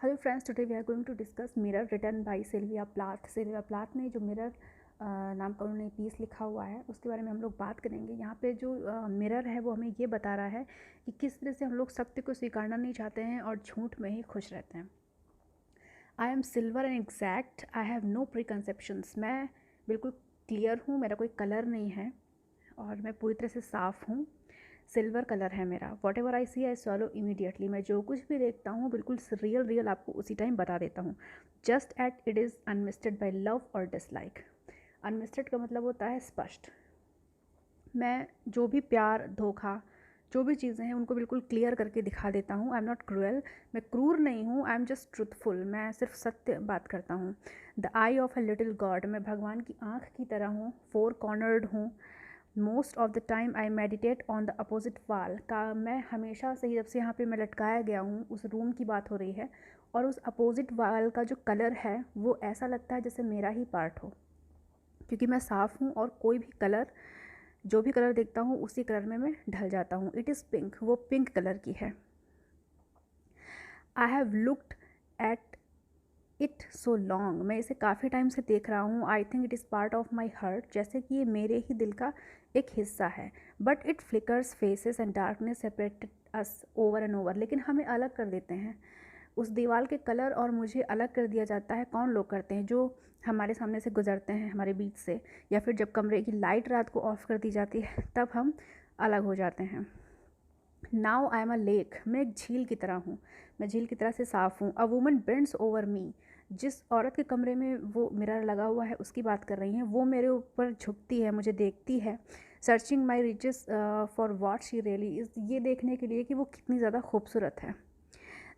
Hello friends, today we are going to discuss mirror written by Sylvia Plath. Sylvia Plath ने जो mirror नाम का उन्होंने पीस लिखा हुआ है उसके बारे में हम लोग बात करेंगे। यहाँ पे जो मिरर है वो हमें ये बता रहा है कि किस तरह से हम लोग सत्य को स्वीकारना नहीं चाहते हैं और झूठ में ही खुश रहते हैं। I am silver and exact, I have no preconceptions. मैं बिल्कुल क्लियर हूँ, मेरा कोई कलर नहीं है और मैं पूरी तरह से साफ़ हूँ। सिल्वर कलर है मेरा। Whatever I see I swallow immediately. मैं जो कुछ भी देखता हूँ बिल्कुल रियल आपको उसी टाइम बता देता हूँ। Just at it is unmisted by love और डिसलाइक। अनमिस्टेड का मतलब होता है स्पष्ट। मैं जो भी प्यार, धोखा, जो भी चीज़ें हैं उनको बिल्कुल क्लियर करके दिखा देता हूँ। आई एम नॉट क्रूअल, मैं क्रूर नहीं हूँ। आई एम जस्ट ट्रूथफुल, मैं सिर्फ सत्य बात करता हूँ। The I of a little God, मैं भगवान की आँख की तरह हूँ। फोर कॉर्नर्ड हूँ। Most of the time I meditate on the opposite वाल का। मैं हमेशा से ही, जब से यहाँ पे मैं लटकाया गया हूँ, उस रूम की बात हो रही है, और उस अपोजिट वाल का जो कलर है वो ऐसा लगता है जैसे मेरा ही पार्ट हो, क्योंकि मैं साफ़ हूँ और कोई भी कलर, जो भी कलर देखता हूँ उसी कलर में मैं ढल जाता हूँ। इट इज़ पिंक, वो पिंक कलर की है। I have looked at it so long, मैं इसे काफ़ी टाइम से देख रहा हूँ। I think it is part of my heart, जैसे कि ये मेरे ही दिल का एक हिस्सा है। But it flickers faces and darkness separated us over and over. लेकिन हमें अलग कर देते हैं, उस दीवार के कलर और मुझे अलग कर दिया जाता है। कौन लोग करते हैं? जो हमारे सामने से गुजरते हैं, हमारे बीच से, या फिर जब कमरे की लाइट रात को ऑफ कर दी जाती है तब हम अलग हो जाते हैं। Now I am a lake, मैं एक झील की तरह हूँ, मैं झील की तरह से साफ़ हूँ। A woman bends over me, जिस औरत के कमरे में वो मिरर लगा हुआ है उसकी बात कर रही हैं। वो मेरे ऊपर झुकती है, मुझे देखती है। Searching my reaches for what she really is, ये देखने के लिए कि वो कितनी ज़्यादा खूबसूरत है।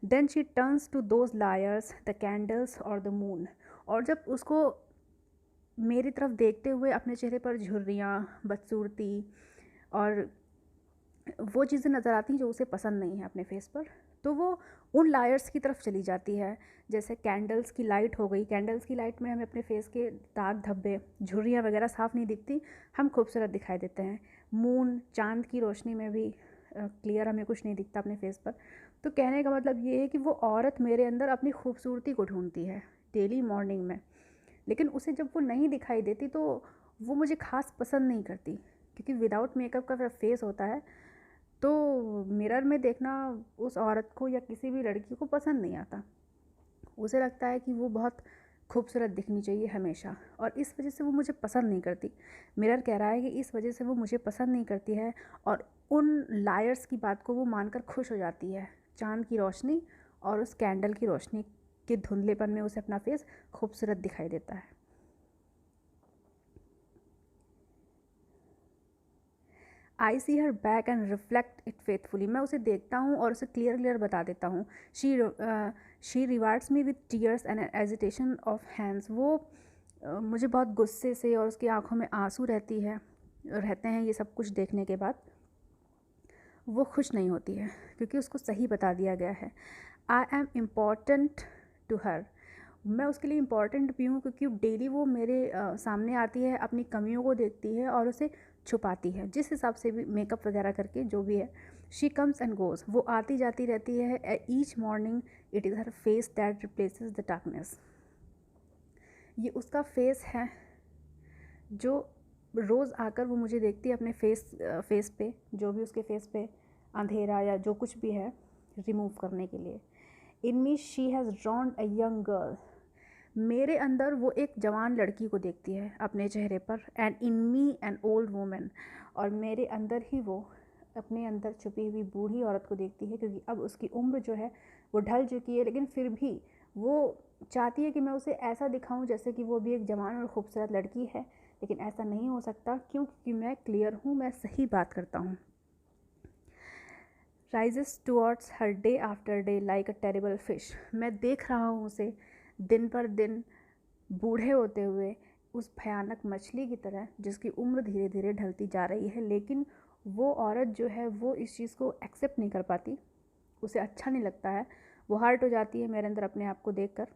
Then she turns to those liars, the candles और द मून। और जब उसको मेरी तरफ देखते हुए अपने चेहरे पर झुर्रियाँ, बदसूरती और वो चीज़ें नज़र आती हैं जो उसे पसंद नहीं है अपने फेस पर, तो वो उन लायर्स की तरफ चली जाती है। जैसे कैंडल्स की लाइट हो गई, कैंडल्स की लाइट में हमें अपने फेस के दाग धब्बे, झुर्रियाँ वगैरह साफ़ नहीं दिखती, हम खूबसूरत दिखाई देते हैं। मून, चांद की रोशनी में भी क्लियर हमें कुछ नहीं दिखता अपने फेस पर। तो कहने का मतलब ये है कि वो औरत मेरे अंदर अपनी खूबसूरती को ढूंढती है डेली मॉर्निंग में, लेकिन उसे जब वो नहीं दिखाई देती तो वो मुझे ख़ास पसंद नहीं करती, क्योंकि विदाउट मेकअप का फेस होता है। तो मिरर में देखना उस औरत को या किसी भी लड़की को पसंद नहीं आता। उसे लगता है कि वो बहुत खूबसूरत दिखनी चाहिए हमेशा, और इस वजह से वो मुझे पसंद नहीं करती। मिरर कह रहा है कि इस वजह से वो मुझे पसंद नहीं करती है, और उन लायर्स की बात को वो मानकर खुश हो जाती है। चांद की रोशनी और उस कैंडल की रोशनी के धुंधलेपन में उसे अपना फेस खूबसूरत दिखाई देता है। I see her back and reflect it faithfully, मैं उसे देखता हूँ और उसे क्लियर बता देता हूँ। She rewards me with tears and agitation of hands, वो मुझे बहुत गुस्से से, और उसकी आंखों में आंसू रहते हैं ये सब कुछ देखने के बाद। वो खुश नहीं होती है क्योंकि उसको सही बता दिया गया है। I am important to her, मैं उसके लिए इम्पॉर्टेंट भी हूँ, क्योंकि डेली वो मेरे सामने आती है, अपनी कमियों को देखती है और उसे छुपाती है, जिस हिसाब से भी मेकअप वगैरह करके जो भी है। शी कम्स एंड गोज़, वो आती जाती रहती है। Each morning it is her face that replaces the darkness, ये उसका फेस है जो रोज़ आकर वो मुझे देखती है अपने फेस पे, जो भी उसके फेस पे अंधेरा या जो कुछ भी है रिमूव करने के लिए। In me she has drawn a young girl, मेरे अंदर वो एक जवान लड़की को देखती है अपने चेहरे पर। And in me an old women, और मेरे अंदर ही वो अपने अंदर छुपी हुई बूढ़ी औरत को देखती है, क्योंकि अब उसकी उम्र जो है वो ढल चुकी है, लेकिन फिर भी वो चाहती है कि मैं उसे ऐसा दिखाऊं जैसे कि वो भी एक जवान और खूबसूरत लड़की है। लेकिन ऐसा नहीं हो सकता, क्योंकि मैं क्लियर हूँ, मैं सही बात करता हूँ। Rises towards her day after day like a terrible fish, मैं देख रहा हूँ उसे दिन पर दिन बूढ़े होते हुए उस भयानक मछली की तरह, जिसकी उम्र धीरे धीरे ढलती जा रही है। लेकिन वो औरत जो है वो इस चीज़ को एक्सेप्ट नहीं कर पाती, उसे अच्छा नहीं लगता है, वो हर्ट हो जाती है मेरे अंदर अपने आप को देखकर,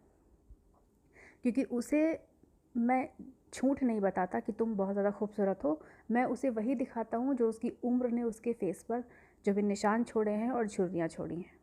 क्योंकि उसे मैं झूठ नहीं बताता कि तुम बहुत ज़्यादा खूबसूरत हो। मैं उसे वही दिखाता हूँ जो उसकी उम्र ने उसके फेस पर जो भी निशान छोड़े हैं और झुर्रियाँ छोड़ी हैं।